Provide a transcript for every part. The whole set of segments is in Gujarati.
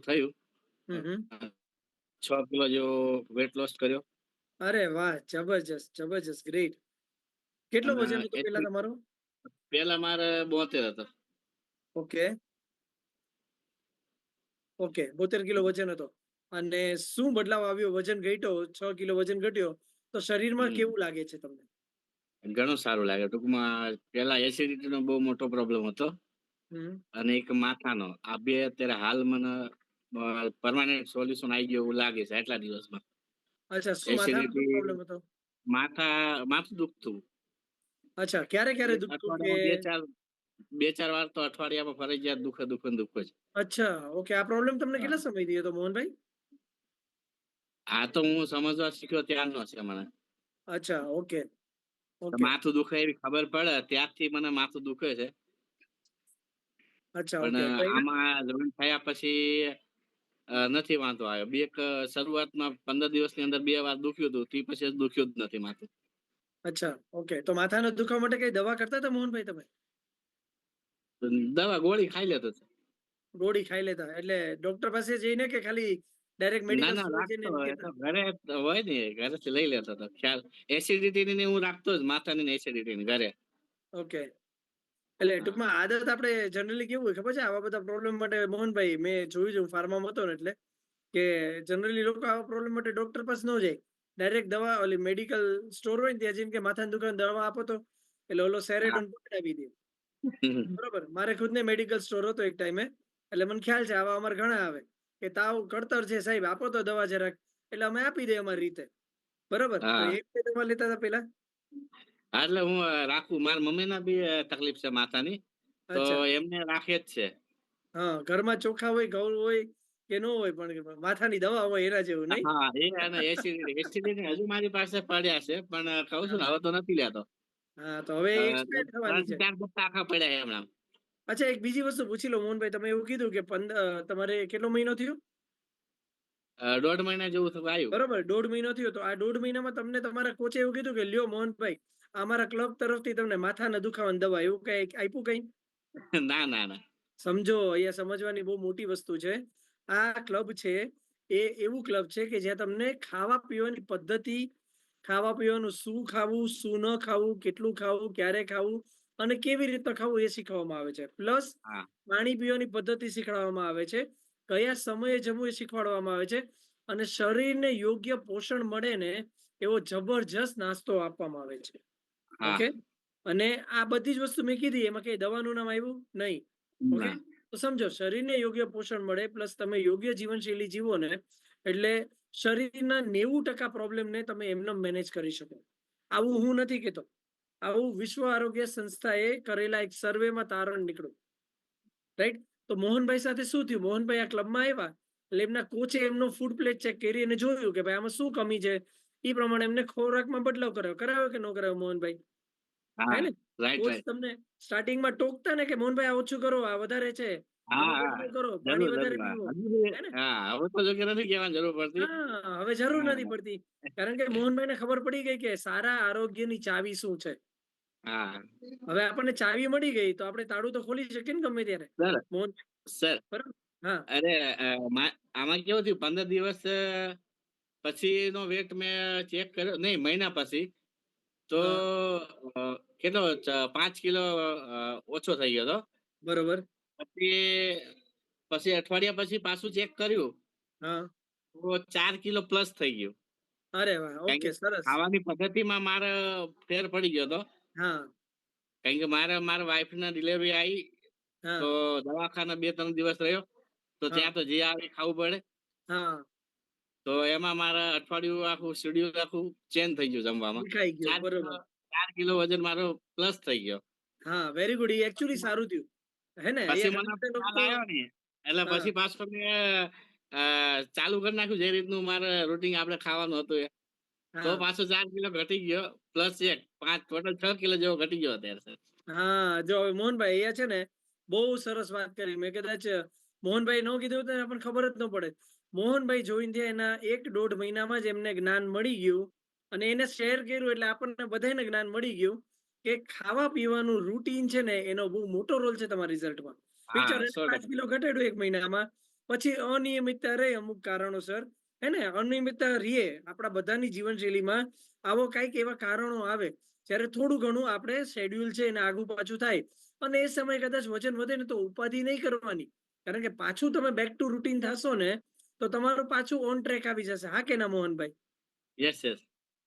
થયું. હમ હમ 6 કિલો જેવો વેટ લોસ કર્યો. અરે વાહ, જબરજસ્ત જબરજસ્ત, ગ્રેટ. કેટલો અને વજન હતું પેલા એથી તમારું? પેલા મારે 72 હતો. ઓકે. ઓકે, 72 કિલો વજન હતો. અને શું બદલાવ આવ્યો? વજન ઘટ્યો, 6 કિલો વજન ઘટ્યો, તો શરીરમાં હમ કેવું લાગે છે તમને? ઘણું સારું લાગે. ટૂંકમાં પેલા એસિડિટીનો બહુ મોટો પ્રોબ્લેમ હતો હમ અને એક માથાનો. આ બે અત્યારે હાલ મને પરમાનન્ટ સોલ્યુશન આવી ગયું એવું લાગે છે આટલા દિવસમાં. અચ્છા, શું માથાનો શું એસિડિટી, પ્રોબ્લેમ હતો? માથું દુખતું. અચ્છા, ક્યારે ક્યારે એક દુખતું કે? અઠવાડિયામાં બે ચાર વાર તો અઠવાડિયામાં ફરજિયાત દુખે દુખે ને દુખે જ. અચ્છા, ઓકે. આ પ્રોબ્લેમ તમને હા. કેટલા સમયથી હતો, મોહનભાઈ? આ તો હું સમજવા શીખ્યો ત્યારનો છે મને. અચ્છા, ઓકે તો ઓકે. માથું દુખે એવી ખબર પડે ત્યારથી મને માથું દુખે છે. અચ્છા, પણ ઓકે. કઈ આમાં જોઈન થયા પછી નથી વાંધો આવ્યો. શરૂઆતમાં 15 દિવસની અંદર 2 વાર દુખ્યું હતું, તે પછી દુખ્યું જ નથી માથું. અચ્છા, ઓકે. તો માથાનો દુખાવા માટે કઈ દવા કરતા હતા, મોહનભાઈ, તમે? તો દવા ગોળી ખાઈ લેતો હતો. ગોળી ખાઈ લેતા એટલે ડોક્ટર પાસે જઈને કે ખાલી ડાયરેક્ટ ના મેડિકલ ના, સ્ટોર જઈને રાખતો એમ હોય તો કહેતા? ઘરે તો હોય ને, ઘરેથી લઈ લેતો હતો. ખ્યાલ એસિડિટી ની હું રાખતો જ, માથાની એસિડિટી ઘરે. ઓકે. એટલે હા ટૂંકમાં આદત આપણે જનરલી કેવું હોય ખબર છે આવા બધા પ્રોબ્લેમ માટે, મોહનભાઈ? મેં જોયું છે, હું ફાર્મામાં હતો ને, એટલે કે જનરલી લોકો આવા પ્રોબ્લેમ માટે ડોક્ટર પાસે ન જાય, ડાયરેક્ટ દવા ઓલી મેડિકલ સ્ટોર હોય ને ત્યાં જઈને કે માથાની દુખાવાની દવા આપો તો, એટલે ઓલો હા. સેરેડોન પકડાવી દે. બરોબર. મારે ખુદને મેડિકલ સ્ટોર હતો એક ટાઈમે, એટલે મને ખ્યાલ છે આવા અમારે ઘણા આવે કે તાવ કળતર છે સાહેબ, આપો તો દવા જરાક, એટલે અમે આપી દઈએ અમારી રીતે. બરોબર. તો હા. એક બે દવા લેતા હતા પેલા. હા, એટલે હું રાખું. મારા મમ્મીને બી તકલીફ છે માથાની, તો અચ્છા. એમને રાખે જ છે. હા, ઘરમાં ચોખા હોય, ઘઉં હોય કે ન હોય, પણ માથાની દવા હોય એના જેવું નહીં. હા, એ અને એસિડિટી હજુ મારી પાસે પડ્યા છે, પણ કહું છું ને, હવે તો નથી લેતો. હા, તો હવે એક્સપાયર ત્રણ થવાની થી છે. ચાર સપ્તાહ આખા પડ્યા છે હમણાં. અચ્છા, એક બીજી વસ્તુ પૂછી લો, મોહનભાઈ. તમે એવું કીધું કે તમારે કેટલો મહિનો થયો? 1.5 મહિના જેવું થયું આવ્યું. બરોબર, 1.5 મહિનો થયો. તો આ 1.5 મહિનામાં તમને તમારા કોચે એવું કીધું કે લ્યો મોહનભાઈ, અમારા ક્લબ તરફથી તમને માથાના દુખાવાની દવા, એવું કઈ આપ્યું કઈ? ના ના ના. સમજો, અહીંયા સમજવાની બહુ મોટી વસ્તુ છે. આ ક્લબ છે એ એવું ક્લબ છે કે જ્યાં તમને ખાવા પીવાની પદ્ધતિ, ખાવા પીવાનું, શું ખાવું, શું ન ખાવું, કેટલું ખાવું, ક્યારે ખાવું અને કેવી રીતે ખાવું એ શીખવવામાં આવે છે. પ્લસ હા પાણી પીવાની પદ્ધતિ શીખવાડવામાં આવે છે. કયા સમયે જમવું એ શીખવાડવામાં આવે છે. અને શરીરને યોગ્ય પોષણ મળે ને એવો જબરજસ્ત નાસ્તો આપવામાં આવે છે. હા. ઓકે. અને આ બધી જ વસ્તુ મેં કીધી, એમાં કઈ દવાનું નામ આવ્યું નહીં. ઓકે. ના. તો સમજો, શરીરને યોગ્ય પોષણ મળે પ્લસ તમે યોગ્ય જીવનશૈલી જીવો ને, એટલે શરીરના 90% પ્રોબ્લેમને તમે એમને મેનેજ કરી શકો. આવું હું નથી કહેતો, આવું વિશ્વ આરોગ્ય સંસ્થાએ કરેલા એક સર્વેમાં તારણ નીકળ્યું. રાઈટ. તો મોહનભાઈ સાથે શું થયું? મોહનભાઈ આ ક્લબમાં આવ્યા એટલે એમના કોચે એમનો ફૂડ પ્લેટ ચેક કરી અને જોયું કે ભાઈ આમાં શું કમી છે. એ પ્રમાણે એમને ખોરાકમાં બદલાવ કરાવ્યો કે ન કરાવ્યો, મોહનભાઈ? હે હા. ને? Right coach right. તમને સ્ટાર્ટિંગમાં ટોકતા ને કે મોહનભાઈ આ ઓછું કરો, આ વધારે છે, હા આમાં હા, બદલાવ કરો, પાણી જરૂર વધારે જરૂર. પીવો. હા, હજુ બી. હે ને? હા, હવે તો જો કે નથી કહેવાની જરૂર પડતી. હા, હવે જરૂર નથી હા પડતી. કારણ કે મોહનભાઈને ખબર પડી ગઈ કે સારા આરોગ્યની ચાવી શું છે. હા. હવે આપણને ચાવી મળી ગઈ તો આપણે તાળું તો ખોલી શકીએ ને ગમે ત્યારે. સર મોહન, સર બરાબર? હા, અરે, આમાં કેવું થયું, 15 દિવસ પછીનો વેટ મેં ચેક કર્યો, નહીં, મહિના પછી. તો હા, અ, કેટલો 5 કિલો ઓછો થઈ ગયો હતો. બરોબર. પછી પછી અઠવાડિયા પછી પાછું ચેક કર્યું, હા. તો 4 કિલો પ્લસ થઈ ગયું. અરે વાહ! કારણ કે ઓકે, સરસ. ખાવાની પદ્ધતિમાં મારે ફેર પડી ગયો હતો. હા, કારણ કે મારા વાઈફના ડિલિવરી આવી, તો હા, દવાખાના 2-3 દિવસ રહ્યો, તો હા, ત્યાં તો જે આવે એ ખાવું પડે. હા. તો એમાં મારા અઠવાડિયું આખું શેડ્યુલ આખું ચેન્જ થઈ ગયું જમવામાં. વિખાઈ ગયો. 4 કિલો બરોબર. 4 કિલો વજન મારો પ્લસ થઈ ગયો. હા, વેરી ગુડ. એ એકચ્યુઅલી સારું થયું. હે ને? પછી ઘણા મને બધા ખ્યાલ લોકો. આવ્યો ને, એટલે હા, પછી પાછું મેં ચાલુ કરી નાખ્યું જે રીતનું મારે રૂટીન આપણે ખાવાનું હતું એ. તો હા. પાછો 4 કિલો ઘટી ગયો, પ્લસ એક 5, ટોટલ 6 કિલો જેવો ઘટી ગયો અત્યારે સર. હા, જો હવે મોહનભાઈ અહીંયા છે ને, બહુ સરસ વાત કરી. મેં કદાચ મોહનભાઈ ન કીધું હોત ને આપણને ખબર જ ન પડે. મોહનભાઈ જોઈન થયા એના 1-1.5 મહિનામાં જ એમને જ્ઞાન મળી ગયું અને એને શેર કર્યું એટલે આપણને બધાને જ્ઞાન મળી ગયું કે ખાવા પીવાનું રૂટીન છે ને એનો બહુ મોટો રોલ છે તમારા રિઝલ્ટમાં. હા, વિચારો, એને 5 100%. કિલો ઘટાડ્યું 1 મહિનામાં પછી અનિયમિતતા રહે અમુક કારણોસર, હે ને? અનિયમિતતા રીએ આપણા બધાની જીવનશૈલીમાં આવો કાંઈક એવા કારણો આવે, જ્યારે થોડું ઘણું આપણે શેડ્યુલ છે એને આગુ પાછું થાય અને એ સમયે કદાચ વજન વધે ને તો ઉપાધિ નહીં કરવાની. કારણ કે પાછું તમે બેક ટુ રૂટીન થાશો ને, તો તમારું પાછું ઓન ટ્રેક આવી જશે. હા કે ના મોહનભાઈ? Yes, yes.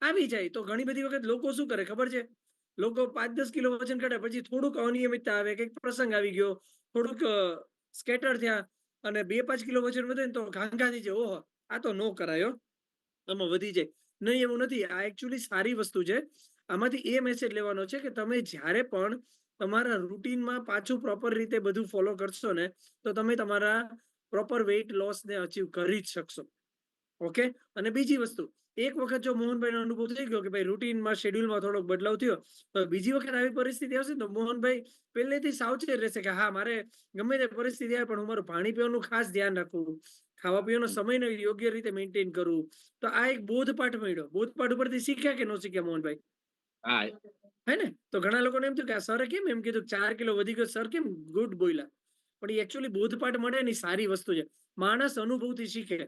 આવી જાય. તો ઘણી બધી વખત લોકો શું કરે ખબર છે? લોકો 5-10 કિલો વજન કાઢે પછી થોડુંક અનિયમિતતા આવે, કંઈક પ્રસંગ આવી ગયો, થોડુંક સ્કેટર થયા અને 2-5 કિલો વજન વધે ને તો ઘાંઘા થઈ જાય. ઓહો! આ તો નો કરાય હો. આમાં વધી જાય. નહીં, એવું નથી. આ એકચ્યુઅલી સારી વસ્તુ છે. આમાંથી એ મેસેજ લેવાનો છે કે તમે જ્યારે પણ તમારા રૂટીનમાં પાછું પ્રોપર રીતે બધું ફોલો કરશો ને, તો તમે તમારા પ્રોપર વેઇટ લોસને અચીવ કરી જ શકશો. ઓકે? અને બીજી વસ્તુ, એક વખત જો મોહનભાઈનો અનુભવ થઈ ગયો કે ભાઈ રૂટીનમાં, શેડ્યુલમાં થોડોક બદલાવ થયો, તો બીજી વખત આવી પરિસ્થિતિ આવશે ને તો મોહનભાઈ પહેલેથી સાવચેત રહેશે કે હા, મારે ગમે તે પરિસ્થિતિ આવે પણ હું મારું પાણી પીવાનું ખાસ ધ્યાન રાખવું, ખાવા પીવાનો સમયને યોગ્ય રીતે મેન્ટેન કરવું. તો આ એક બોધપાઠ મળ્યો. બોધપાઠ ઉપરથી શીખ્યા કે ન શીખ્યા મોહનભાઈ? હા, હે ને? તો ઘણા લોકોને એમ થયું કે આ સરે કેમ એમ કીધું 4 કિલો વધી ગયો, સર કેમ ગુડ બોલ્યા? પણ એ એકચ્યુઅલી બોધપાઠ મળે ને ઈ સારી વસ્તુ છે. માણસ અનુભવથી શીખે.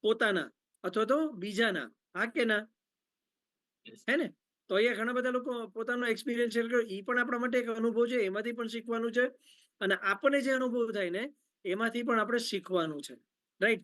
પોતાના અથવા તો બીજાના. હા કે ના? યસ. હે ને? તો અહીંયા ઘણા બધા લોકો પોતાનો એક્સપિરિયન્સ શેર કર્યો. ઈ પણ આપણા માટે એક અનુભવ છે. એમાંથી પણ શીખવાનું છે. અને આપણને જે અનુભવ થાય ને, એમાંથી પણ આપણે શીખવાનું છે. રાઈટ?